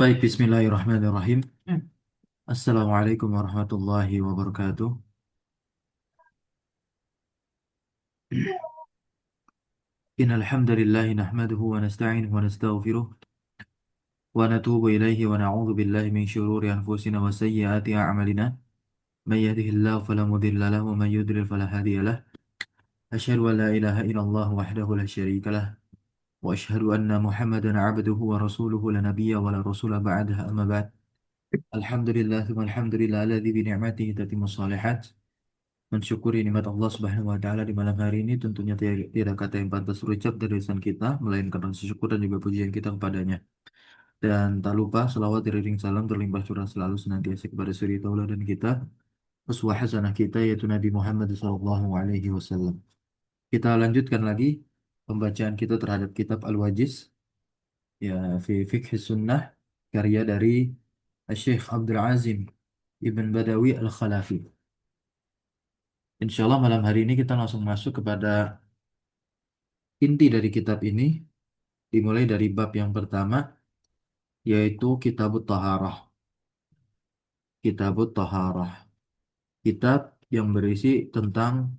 Baik, Bismillahirrahmanirrahim. Assalamualaikum warahmatullahi wabarakatuh. Innal hamdalillahi nahmaduhu wa nasta'inuhu wa nastaghfiruh wa natubu ilaihi wa na'udzu billahi min syururi anfusina wa sayyiati a'malina. May yahdihillahu fala mudilla lahu wa may yudlil fala hadiya lahu. Asyhadu an la ilaha illallah wahdahu la syarika lah wa asyhadu anna Muhammadan 'abduhu wa rasuluhu la nabiyya wa la rasula ba'dahu amma ba'd. Alhamdulillah thumma alhamdulillah alladzi bi ni'matihi tatimmus shalihat. Mensyukuri nikmat Allah Subhanahu wa taala di malam hari ini tentunya tidak kata yang pantas terucap dari lisan kita melainkan rasa syukur dan juga pujian kita kepadanya. Dan tak lupa selawat iring salam terlimpah curah selalu senantiasa kepada suri tauladan kita, uswah hasanah kita yaitu Nabi Muhammad sallallahu alaihi wasallam. Kita lanjutkan lagi pembacaan kita terhadap kitab Al-Wajiz ya fi Fiqh Sunnah karya dari Syekh Abdul Azim Ibn Badawi Al-Khalafi. Insya Allah malam hari ini kita langsung masuk kepada inti dari kitab ini, dimulai dari bab yang pertama, yaitu Kitabut Taharah. Kitabut Taharah. Kitab yang berisi tentang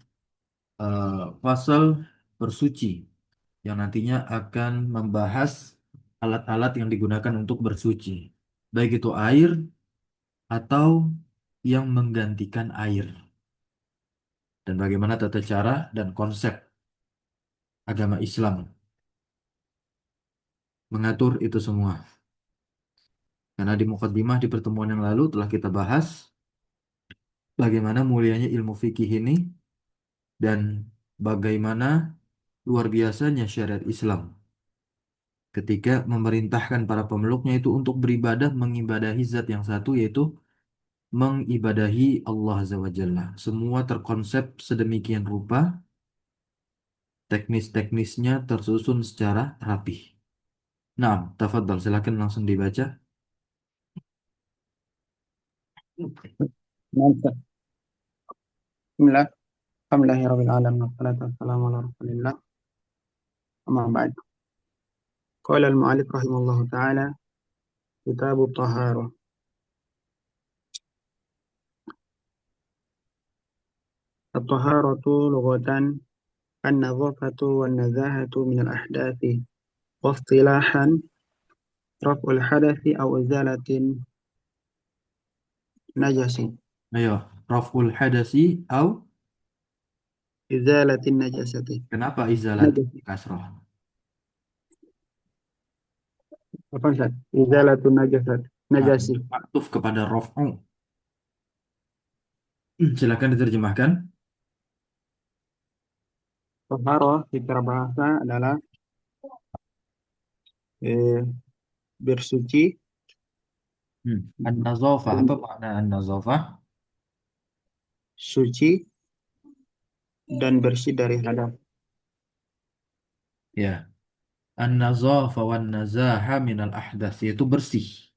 pasal bersuci, yang nantinya akan membahas alat-alat yang digunakan untuk bersuci. Baik itu air atau yang menggantikan air. Dan bagaimana tata cara dan konsep agama Islam mengatur itu semua. Karena di mukaddimah di pertemuan yang lalu telah kita bahas bagaimana mulianya ilmu fikih ini dan bagaimana luar biasanya syariat Islam ketika memerintahkan para pemeluknya itu untuk beribadah mengibadahi zat yang satu yaitu mengibadahi Allah Azza wa Jalla. Semua terkonsep sedemikian rupa, teknis-teknisnya tersusun secara rapih. Nah, tafadhal silakan langsung dibaca. Mantap. Bismillah. Alhamdulillahirrahmanirrahim. Wassalatu wassalamu ala rasulillah. Amma ba'd. Qala al-mu'allif rahimahullahu ta'ala. Kitabu Taharah. At-taharatu lughatan an-nadhafatu wan-nazahatu min al-ahdathi. Wa istilahan raf'ul hadathi aw izalatin najasi. Ayo, Raf'ul hadasi au Izalatin najasati. kenapa izalat Najasi. kasroh? Apa Ustaz? Izalatun najasat. Nah, Najasi. maktuf kepada raf'u. Silakan diterjemahkan. Taharah secara bahasa adalah eh, bersuci An-nazafah, dan apa makna an-nazafah? suci dan bersih dari hadas. Ya, an-nazafah wan nazaha minal ahdas, yaitu bersih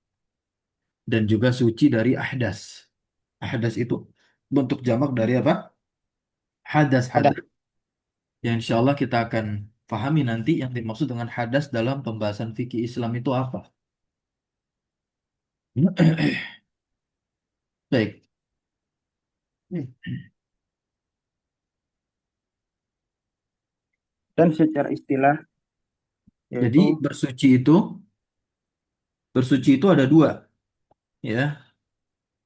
dan juga suci dari ahdas. Ahdas itu bentuk jamak dari apa? Hadas, Hadas. hadas. Yang insya Allah kita akan pahami nanti yang dimaksud dengan hadas dalam pembahasan fikih Islam itu apa. Baik. Dan secara istilah Jadi yaitu bersuci itu ada dua, ya.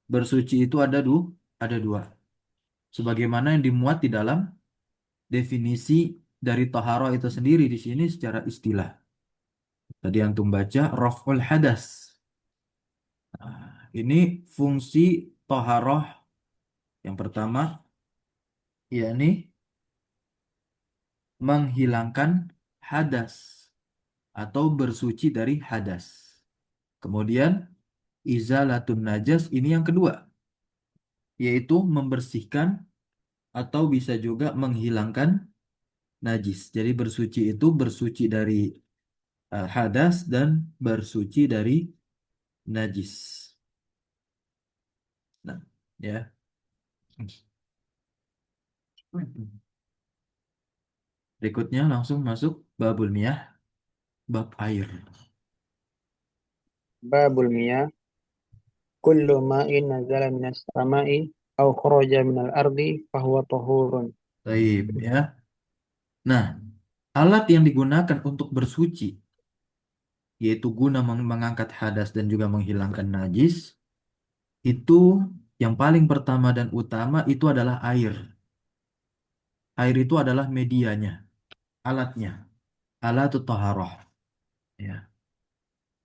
Bersuci itu ada dua. Sebagaimana yang dimuat di dalam definisi dari taharah itu sendiri di sini secara istilah. Tadi antum baca raf'ul hadas. Nah, ini fungsi taharah yang pertama yakni menghilangkan hadas atau bersuci dari hadas. Kemudian izalatun najas ini yang kedua, yaitu membersihkan atau bisa juga menghilangkan najis. Jadi bersuci itu bersuci dari hadas dan bersuci dari najis. Nah, ya. Berikutnya langsung masuk babul miyah, bab air. Babul miyah. Kullu ma'in nazala minas sama'i au kharaja minal ardi fahuwa tahurun. Baik, ya. Nah, alat yang digunakan untuk bersuci, yaitu guna mengangkat hadas dan juga menghilangkan najis, itu yang paling pertama dan utama itu adalah air. Air itu adalah medianya, alatnya, alatut taharah, ya.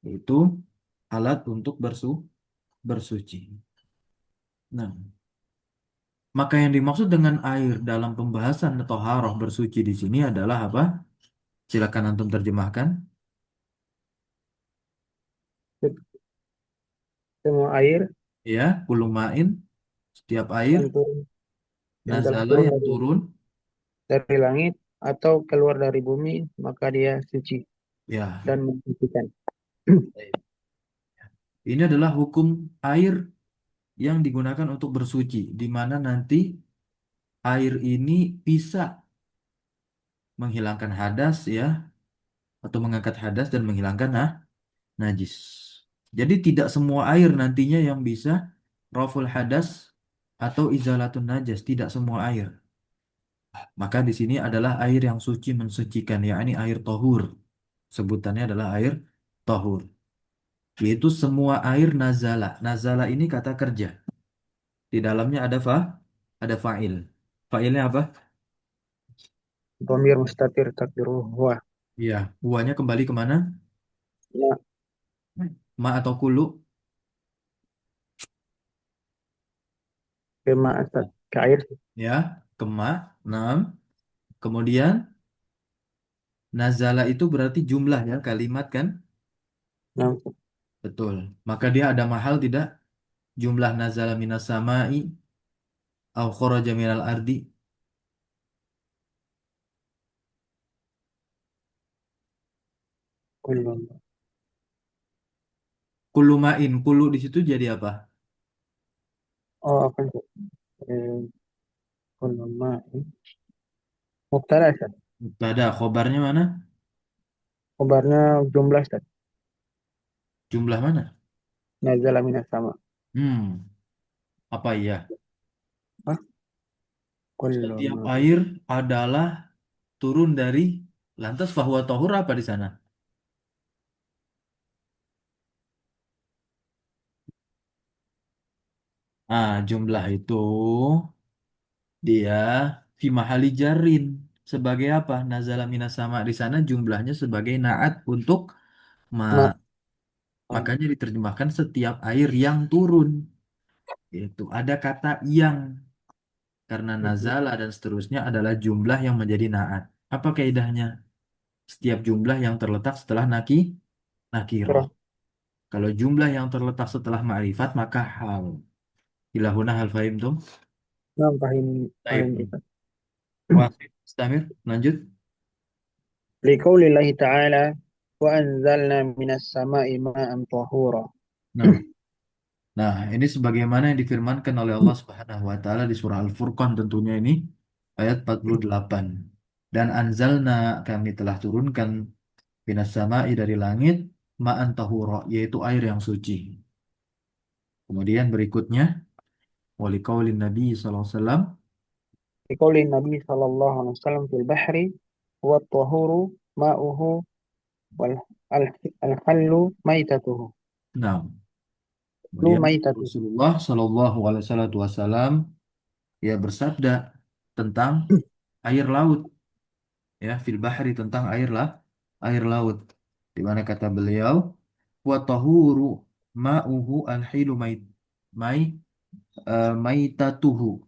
Itu alat untuk bersuci. Nah, maka yang dimaksud dengan air dalam pembahasan toharoh bersuci di sini adalah apa? Silakan antum terjemahkan. Semua air Ya, kulumain, setiap air, yang turun, yang telah nazala turun yang turun. dari langit atau keluar dari bumi, maka dia suci Ya, dan mensucikan. ini adalah hukum air yang digunakan untuk bersuci, di mana nanti air ini bisa menghilangkan hadas ya, atau mengangkat hadas dan menghilangkan najis. Jadi tidak semua air nantinya yang bisa raful hadas atau izalatun najas, tidak semua air. Maka di sini adalah air yang suci mensucikan, yakni air tohur. Sebutannya adalah air tohur. Yaitu semua air nazala. Nazala ini kata kerja. Di dalamnya ada fa'il. Fa'ilnya apa? Dhamir mustatir takdiruhu huwa. Iya. Huanya kembali kemana? Ya, Ma atau kulu? kema asad ke air. Ya. Kema. 6. Kemudian nazala itu berarti jumlah ya kalimat kan? Nah, Betul. Maka dia ada mahal tidak? Jumlah nazala minas sama'i au kharaja minal ardi. kullu. Kulu ma'in. Kulu di situ jadi apa? Oh, apa itu? Eh, kullu ma'in. Mubtada Ustaz. Ada khobarnya mana? Kabarnya jumlah Ustaz. Jumlah mana? Nazala minas sama. Apa iya? Hah? Kullu Setiap ma'in. air adalah turun dari lantas fahuwa tohur apa di sana? Jumlah itu dia fi mahali jarin sebagai apa? Nazala minas sama di sana jumlahnya sebagai naat untuk ma. Ma. Makanya diterjemahkan setiap air yang turun. Itu ada kata yang karena nazala dan seterusnya adalah jumlah yang menjadi naat. Apa kaidahnya? Setiap jumlah yang terletak setelah nakiroh. Terus. Kalau jumlah yang terletak setelah ma'rifat maka hal. Ilahuna hal fahim tuh. Nah, paham paham Baik. Ustaz. Wah, Stamir, lanjut. Liqaulillahi ta'ala wa anzalna minas sama'i ma'an tahura. Nah, nah, ini sebagaimana yang difirmankan oleh Allah Subhanahu wa taala di surah Al-Furqan tentunya ini ayat 48. Dan anzalna kami telah turunkan minas sama'i dari langit ma'an tahura yaitu air yang suci. Kemudian berikutnya wali qaulin Nabi sallallahu alaihi wasallam. Liqauli Nabi sallallahu alaihi wasallam fil bahri huwa tahuru ma'uhu wal al al-hallu maitatuhu. Nah, Lu kemudian maitatuhu. Rasulullah sallallahu alaihi wasallam ia bersabda tentang air laut ya fil bahri tentang air laut di mana kata beliau wa tahuru ma'uhu al-hilu mai maitatuhu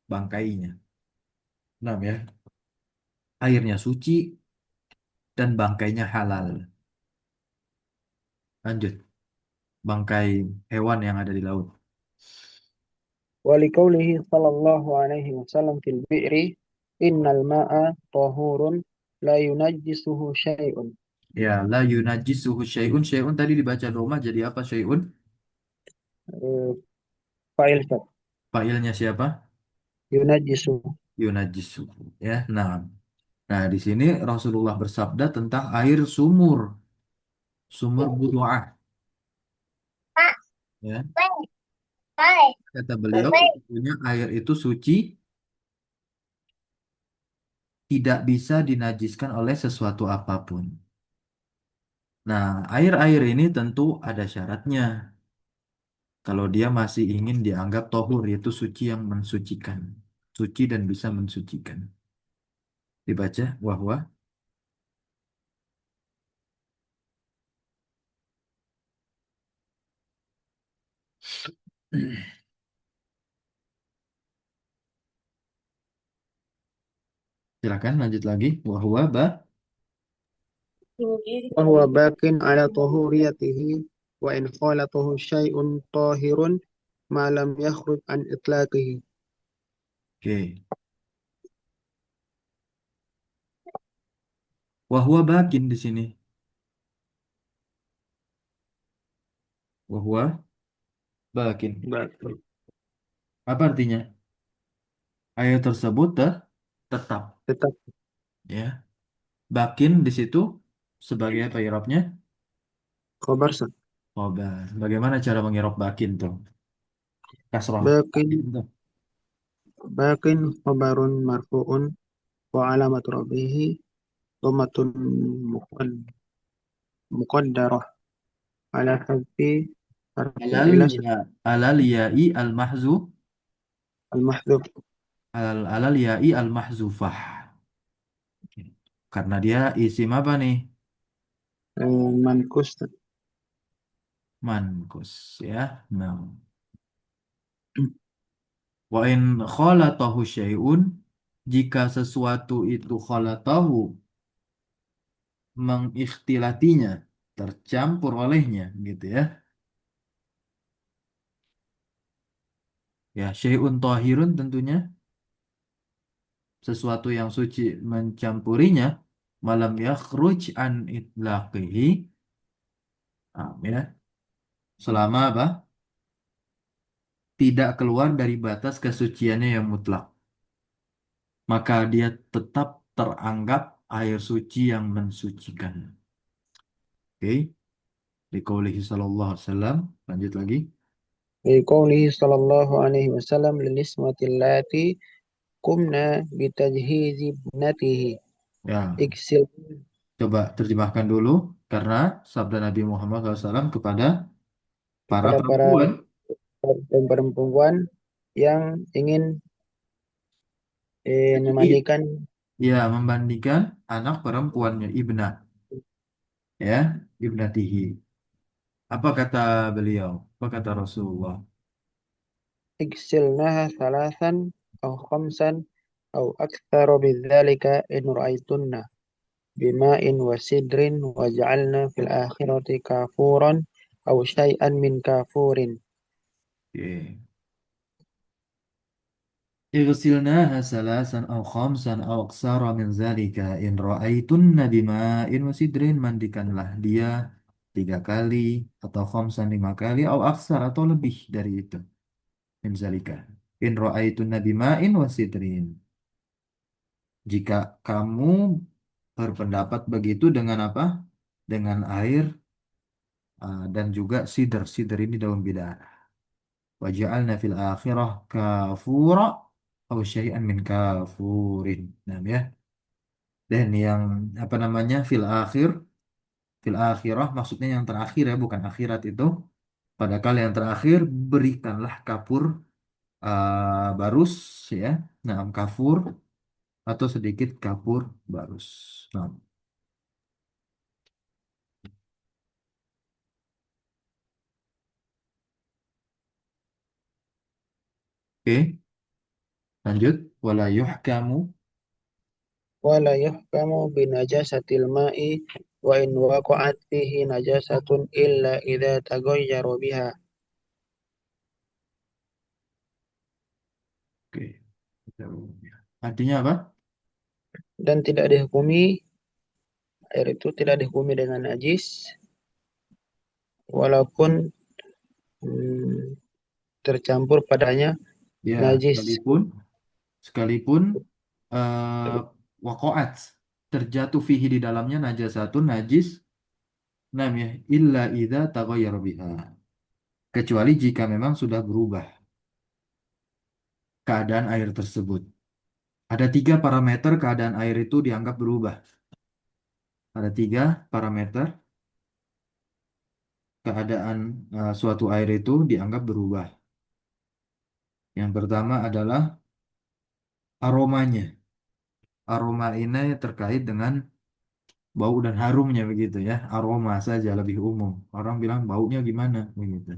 bangkainya. Nah ya, airnya suci dan bangkainya halal. Lanjut, bangkai hewan yang ada di laut. ولقوله صلى الله عليه وسلم في البئر إن الماء طهور لا ينجسه شيء. Ya, la yunajjisuhu syai'un. Syai'un tadi dibaca Roma jadi apa syai'un? Eh, fa'il Ustaz. Fa'ilnya siapa? Yunajjisu. Yunajjisuhu. Ya, nah. Nah, di sini Rasulullah bersabda tentang air sumur, sumur budu'ah. Ya, kata beliau, sesungguhnya air itu suci, tidak bisa dinajiskan oleh sesuatu apapun. Nah, air-air ini tentu ada syaratnya. Kalau dia masih ingin dianggap tohur, yaitu suci yang mensucikan. Suci dan bisa mensucikan. Dibaca, wahwa. Silakan lanjut lagi. Wahwa ba. وهو باق على طهوريته وإن خالطه شيء طاهر ما لم يخرج عن إطلاقه. Oke. Wahwa bakin di sini. Wahwa bakin. باق. Apa artinya? Air tersebut tetap. Tetap Ya. Bakin di situ sebagai apa irobnya? khabar sah. Oh, bagaimana cara mengirob bakin tuh? Kasroh. Bakin باق tuh. باق خبر مرفوع وعلامة رفعه ضمة مقدرة على حذف حرف Alal العلة ya, alal yai al mahzu, المحذوف. alal yai al mahzufah. Karena dia isim apa nih? منكوس. Mankus ya. Nah, wa in khalatahu syai'un, jika sesuatu itu khalatahu, mengikhtilatinya, tercampur olehnya gitu ya. Ya, syai'un tahirun tentunya sesuatu yang suci mencampurinya, malam yakhruj an itlaqihi, ya, selama apa? Tidak keluar dari batas kesuciannya yang mutlak, maka dia tetap teranggap air suci yang mensucikan. Oke, di qaulihi sallallahu alaihi wasallam, lanjut lagi. في قوله صلى الله عليه وسلم للنسوة اللاتي قمنا بتجهيز ابنته Ya, اغسل. coba terjemahkan dulu karena sabda Nabi Muhammad SAW kepada para Kepada para perempuan, perempuan yang ingin tajhid, memandikan. ya membandingkan anak perempuannya ibnah, ya, ibnatihi. Apa kata beliau? Apa kata Rasulullah? اغسلنها ثلاثا أو خمسا أو أكثر من ذلك إن رأيتن بماء وسدر وجعلنا في الآخرة كافورا أو شيئا من كافور. Oke. Igsilnaha salasan aw khamsan aw aksara min zalika in ra'aitunna bima'in wa sidrin, mandikanlah dia 3 kali atau khamsan 5 kali atau aksar atau lebih dari itu min zalika in ra'aitunna bima'in wa sidrin, jika kamu berpendapat begitu dengan apa, dengan air dan juga sidr. Sidr ini daun bidara. Waja'alna fil akhirah kafura atau syai'an min kafurin. Nah, ya. Dan yang apa namanya fil akhirah maksudnya yang terakhir ya, bukan akhirat itu. Pada kali yang terakhir berikanlah kapur barus ya. Nah, kafur atau sedikit kapur barus. Nah, oke, lanjut. Wala yuhkamu. ولا يحكم بنجاسة الماء وإن وقعت فيه نجاسة إلا إذا تغير بها. Oke. Artinya apa? Dan tidak dihukumi, air itu tidak dihukumi dengan najis walaupun hmm, tercampur padanya Ya, najis. sekalipun wakoat terjatuh fihi di dalamnya najasatun najis, nam ya illa idza taghayyara biha, kecuali jika memang sudah berubah keadaan air tersebut. Ada tiga parameter keadaan air itu dianggap berubah. Ada tiga parameter keadaan suatu air itu dianggap berubah. Yang pertama adalah aromanya. Aroma ini terkait dengan bau dan harumnya begitu ya. Aroma saja lebih umum. Orang bilang baunya gimana begitu.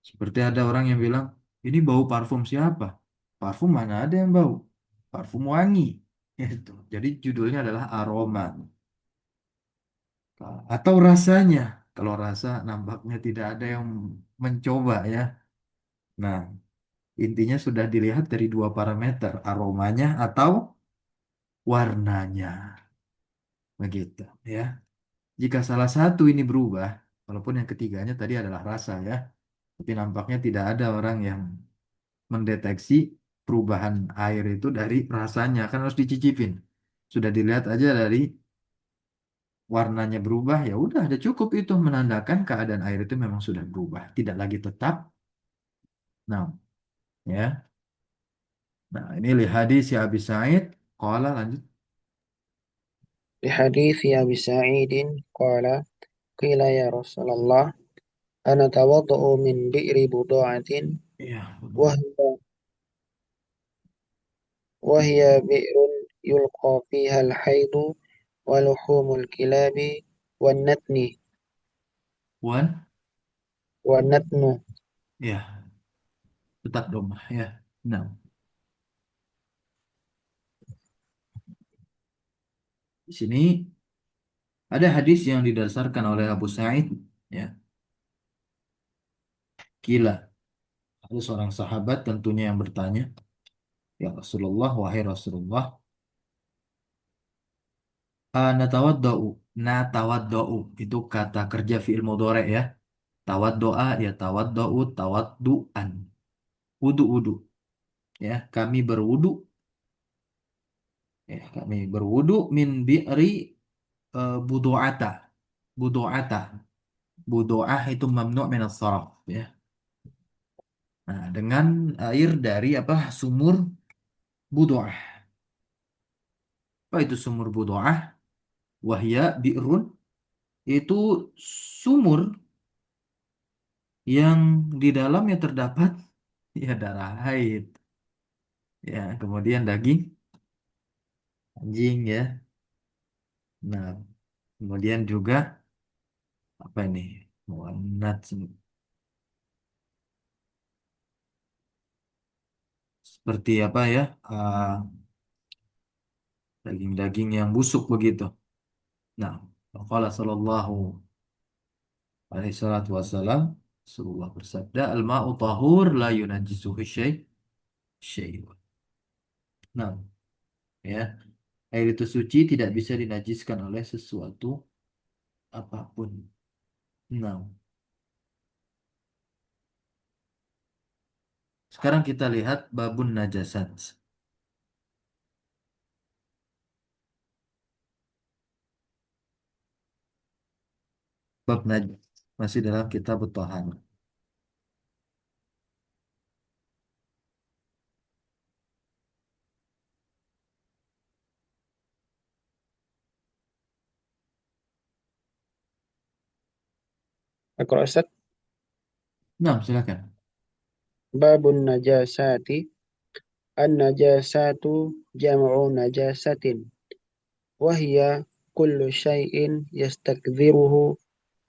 Seperti ada orang yang bilang, ini bau parfum siapa? Parfum mana ada yang bau? Parfum wangi. Itu. Jadi judulnya adalah aroma. Atau rasanya. Kalau rasa nampaknya tidak ada yang mencoba ya. Nah, intinya sudah dilihat dari dua parameter, aromanya atau warnanya. Begitu ya. Jika salah satu ini berubah, walaupun yang ketiganya tadi adalah rasa ya, tapi nampaknya tidak ada orang yang mendeteksi perubahan air itu dari rasanya, kan harus dicicipin. Sudah dilihat aja dari warnanya berubah, ya udah ada cukup itu menandakan keadaan air itu memang sudah berubah, tidak lagi tetap. Nah, ya. Nah, ini li hadis ya Abi Sa'id, qala lanjut. لحديث أبي سعيد قال قيل يا رسول الله أنا توضأ من بئر بضاعة Iya, benar. وهي, وهي بئر يلقى فيها الحيض ولحوم الكلاب والنتن Wan, والنتن. ya, tetap domah ya. Nah, di sini ada hadis yang didasarkan oleh Abu Sa'id, ya. Gila, ada seorang sahabat tentunya yang bertanya, ya Rasulullah, wahai Rasulullah, natawaddau, natawaddau itu kata kerja fi'il mudhari ya. Tawaddoa ya tawaddau, tawadduan. Wudu-wudu, ya. Kami berwudu, ya, kami berwudu min bi'ri budu'ata. Budu'ata. Budu'ah itu mamnu' min as-saraf, ya. Nah, dengan air dari apa? Sumur budu'ah. Apa itu sumur budu'ah? Wahya bi'run itu sumur yang di dalamnya terdapat ya darah haid, ya kemudian daging anjing ya. Nah, kemudian juga apa ini? Muannat seperti apa ya? Daging-daging yang busuk begitu. Nah, qala sallallahu alaihi salatu wasalam, Rasulullah bersabda, "Al-ma'u tahur la yunajjisuhu syai'." Nah, ya, air itu suci tidak bisa dinajiskan oleh sesuatu apapun. Nah, sekarang kita lihat babun najasat. Bab najas masih dalam kitab Thaharah. أقرأ أستاذ. Nah, silakan. باب النجاسات. النجاسات جمع نجاسة وهي كل شيء يستكثره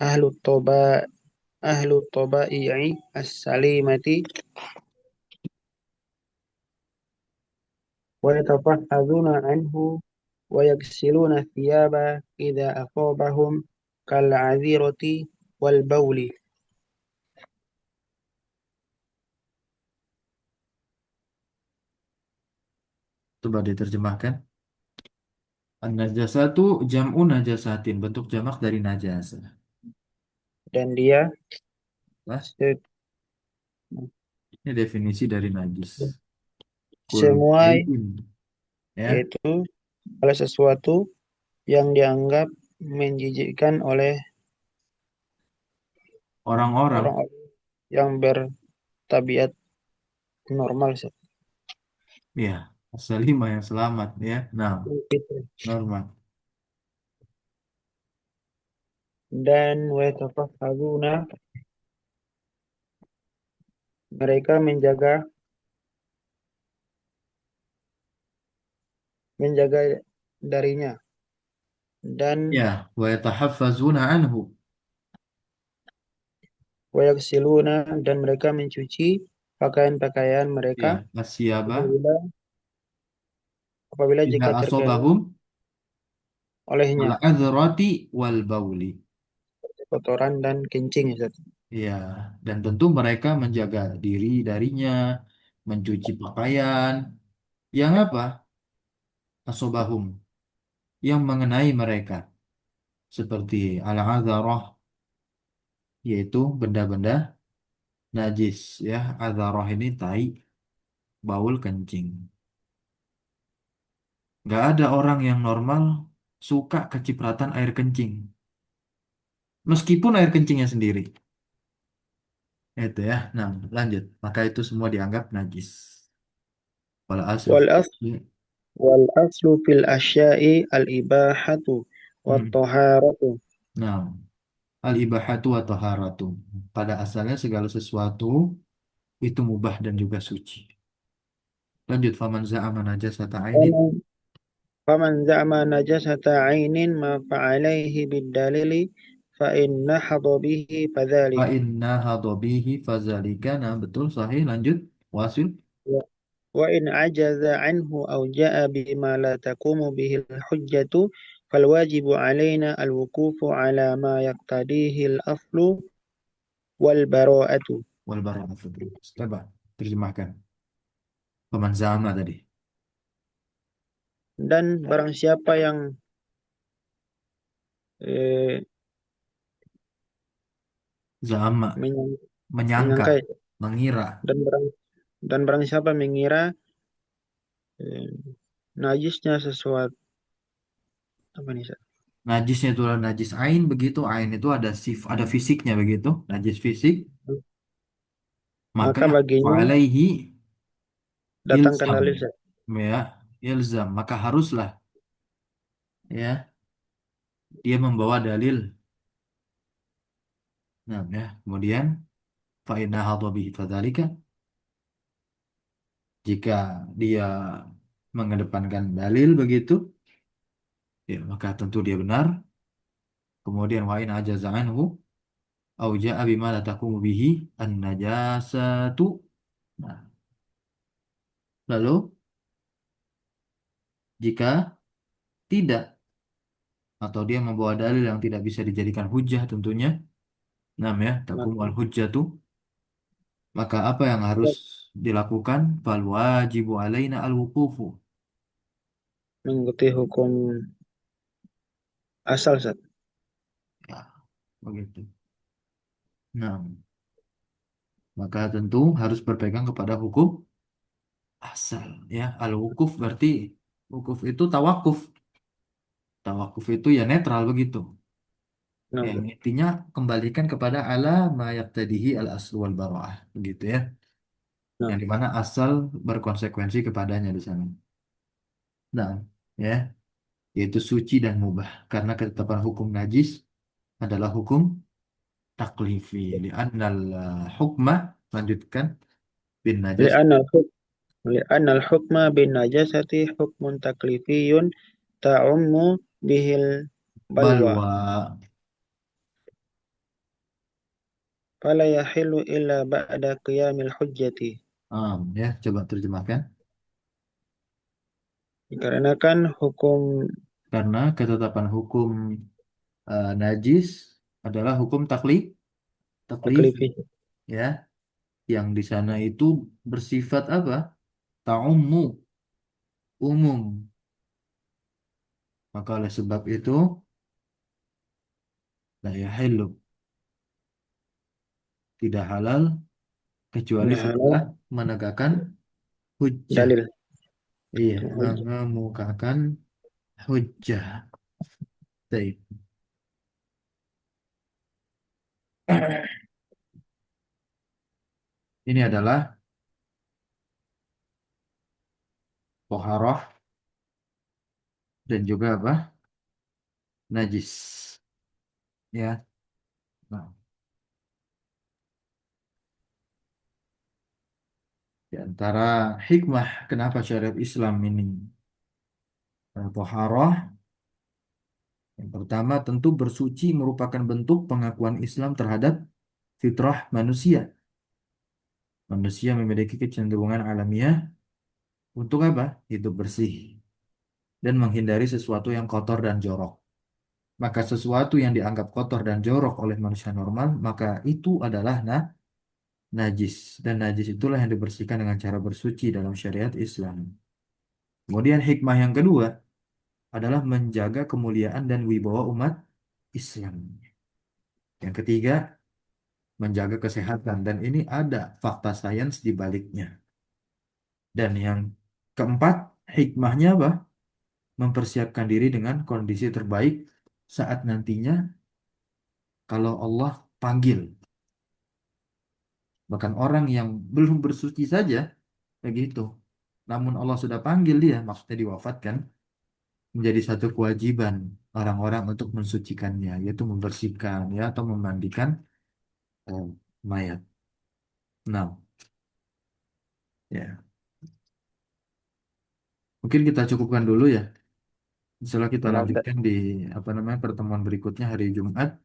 أهل الطباع أهل الطبائع السليمة ويتطهرون عنه ويغسلون الثياب إذا أصابهم كالعذيرة والبول. Coba diterjemahkan. An-najasatu jam'u najasatin, bentuk jamak dari najasa. Dan dia Nah, se- ini definisi dari najis. Kullu semua syai'in, ya. yaitu segala sesuatu yang dianggap menjijikkan oleh Orang-orang, orang-orang yang bertabiat normal Ustaz. ya, salimah yang selamat, ya. Nah, Gitu. normal. Dan wa yatafahhazuna, mereka menjaga darinya, dan Ya, wa yatahaffazuna anhu. wa yaksiluna, dan mereka mencuci pakaian-pakaian mereka Ya, asyaba. apabila apabila Idza jika terkena asobahum olehnya al-adrati wal bauli. kotoran dan kencing Ustaz. Ya, dan tentu mereka menjaga diri darinya, mencuci pakaian, yang apa? Asobahum, yang mengenai mereka. Seperti al-adharah, yaitu benda-benda najis. Ya, adharah ini tai, baul, kencing. Nggak ada orang yang normal suka kecipratan air kencing. Meskipun air kencingnya sendiri. Itu ya. Nah, lanjut. Maka itu semua dianggap najis. Wal aslu Wal as fi- wal aslu fil asya'i al ibahatu wat Hmm. taharatu. Nah, al-ibahatu wa taharatu. Pada asalnya segala sesuatu itu mubah dan juga suci. Lanjut. Faman za'ama najasata ainin. Faman za'ama najasata 'ainin ma fa'alaihi bid dalili fa inna hadha bihi Fa fadzalik. inna hadhabihi fazalika. Nah, betul. Sahih. Lanjut. Wasil. وإن عجز عنه أو جاء بما لا تقوم به الحجة فالواجب علينا الوقوف على ما يقتضيه الأصل والبراءة. Wal bara'atu. Coba terjemahkan. Faman za'ama tadi. Dan barang siapa yang eh, Za'ama. menyang- Menyangka. menyangka Mengira. dan barang siapa mengira eh, najisnya sesuatu apa nih Sat? Najisnya itu adalah najis ain begitu. Ain itu ada fisiknya begitu. Najis fisik. Maka Maka baginya fa'alaihi datangkan ilzam. dalil Sat. Ya, ilzam. Maka haruslah ya dia membawa dalil. Nah, ya. Kemudian fa inna hadha bihi fadzalika, jika dia mengedepankan dalil begitu, ya maka tentu dia benar. Kemudian wa in ajaza anhu au jaa bima la taqumu bihi an-najasatu. Nah, lalu jika tidak atau dia membawa dalil yang tidak bisa dijadikan hujah tentunya, nam ya, taqumu Maka al-hujjatu, maka apa yang harus dilakukan? Fal wajibu alaina al-wuqufu. mengikuti hukum asal Sat. Ya, begitu. Nah, maka tentu harus berpegang kepada hukum asal ya. Al-wukuf berarti wukuf itu tawakuf. Tawakuf itu ya netral begitu. Nah, Yang intinya kembalikan kepada ala ma yaqtadihi al-aslu wal bara'ah begitu ya. nah, Yang dimana asal berkonsekuensi kepadanya di sana. Nah, ya, yaitu suci dan mubah karena ketetapan hukum najis adalah hukum taklifi. Li'annal hukmah, lanjutkan, bin najas li'anna لأن الحكم بالنجاسة حكم تكليفي تعم به البلوى balwa. فلا يحل إلا بعد قيام الحجة. Ya, coba terjemahkan. Dikarenakan hukum Karena ketetapan hukum najis adalah hukum taklifi taklifi ya, yang di sana itu bersifat apa? Ta'ummu, umum. Maka oleh sebab itu la yahillu, tidak halal kecuali tidak halal setelah menegakkan hujjah. dalil. Iya, mengemukakan hujjah. Baik. Ini adalah toharoh dan juga apa? Najis. Ya. Nah, di antara hikmah kenapa syariat Islam ini toharoh, yang pertama tentu bersuci merupakan bentuk pengakuan Islam terhadap fitrah manusia. Manusia memiliki kecenderungan alamiah untuk apa? Hidup bersih dan menghindari sesuatu yang kotor dan jorok. Maka sesuatu yang dianggap kotor dan jorok oleh manusia normal, maka itu adalah najis. Dan najis itulah yang dibersihkan dengan cara bersuci dalam syariat Islam. Kemudian hikmah yang kedua adalah menjaga kemuliaan dan wibawa umat Islam. Yang ketiga, menjaga kesehatan. Dan ini ada fakta sains di baliknya. Dan yang keempat, hikmahnya apa? Mempersiapkan diri dengan kondisi terbaik saat nantinya kalau Allah panggil. Bahkan orang yang belum bersuci saja, begitu. Namun Allah sudah panggil dia, maksudnya diwafatkan, menjadi satu kewajiban orang-orang untuk mensucikannya, yaitu membersihkan ya atau memandikan mayat. Nah, ya. Mungkin kita cukupkan dulu ya. Setelah kita Ya, Ustaz. lanjutkan di apa namanya pertemuan berikutnya hari Jumat,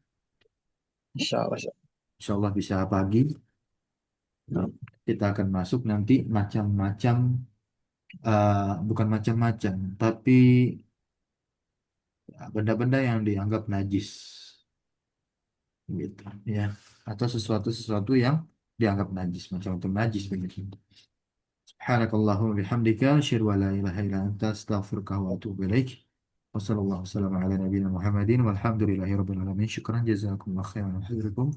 Insya Allah, Ustaz. insya Allah bisa pagi. Nah, kita akan masuk nanti macam-macam, bukan macam-macam, tapi ya, benda-benda yang dianggap najis, gitu, ya, atau sesuatu-sesuatu yang dianggap najis, macam-macam najis begitu. Subhanakallahumma bihamdika, asyhadu an la ilaha illa anta, astaghfiruka wa atubu ilaik. Wassallallahu wasallam ala nabiyina Muhammadin walhamdulillahi rabbil alamin. Syukran jazakumullah khairan wa hafizakum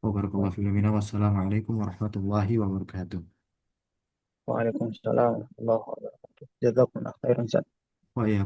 wa barakallahu fiikum. Wassalamualaikum warahmatullahi wabarakatuh. Waalaikumsalam warahmatullahi wabarakatuh. Jazakumullah khairan, Ustaz. Wa iya.